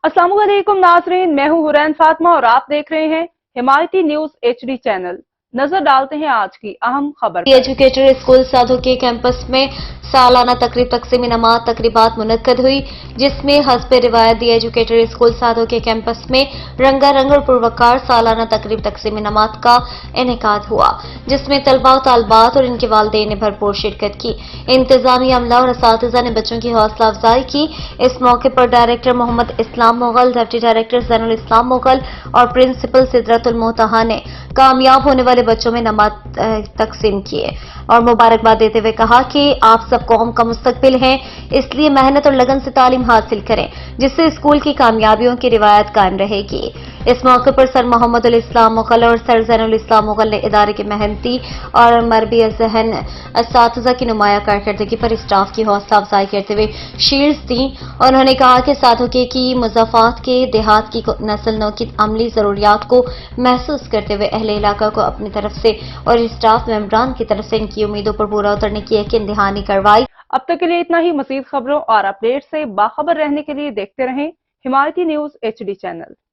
अस्सलाम वालेकुम नाज़रीन, मैं हूं हुरैन फातिमा और आप देख रहे हैं हिमायती न्यूज HD चैनल। नजर डालते हैं आज की अहम खबर पर। एजुकेटर स्कूल साधु के कैंपस में सालाना तकरीब तकसीम नमाज तकरीबात मुनक्कद हुई, जिसमें हस्ब रिवायत दी एजुकेटर स्कूल साधु के कैंपस में रंगारंग और पुरवकार सालाना तकरीब तकसीम नमाज का इनेकाद हुआ, जिसमें तलबा और तालबात और इनके वालिदैन ने भरपूर शिरकत की। इंतजामी अमला और असातिज़ा ने बच्चों की हौसला अफजाई की। इस मौके पर डायरेक्टर मोहम्मद इस्लाम मुगल, डिप्टी डायरेक्टर ज़ैनुल इस्लाम मुगल और प्रिंसिपल सिदरतुल मुंतहा ने कामयाब होने वाले बच्चों में नमाज तकसीम किए और मुबारकबाद देते हुए कहा कि आप सब कौम का मुस्तकबिल हैं, इसलिए मेहनत और लगन से तालीम हासिल करें, जिससे स्कूल की कामयाबियों की रिवायत कायम रहेगी। इस मौके पर सर मोहम्मद इस्लाम मुगल और सर ज़ैनुल इस्लाम मुगल ने इदारे के मेहनती और मरबी ज़हन असातिज़ा की नुमाया कारकर्दगी पर स्टाफ की हौसला अफजाई करते हुए शील्ड्स दी। उन्होंने कहा कि साधुके की मुज़ाफ़ात के देहात की नस्ल नौ की अमली ज़रूरियात को महसूस करते हुए अहले इलाका को अपनी तरफ से और स्टाफ मेंबरान की तरफ से इनकी उम्मीदों पर पूरा उतरने की यकीन दहानी करवाई। अब तक के लिए इतना ही। मज़ीद खबरों और अपडेट से बाखबर रहने के लिए देखते रहें हिमायती न्यूज HD चैनल।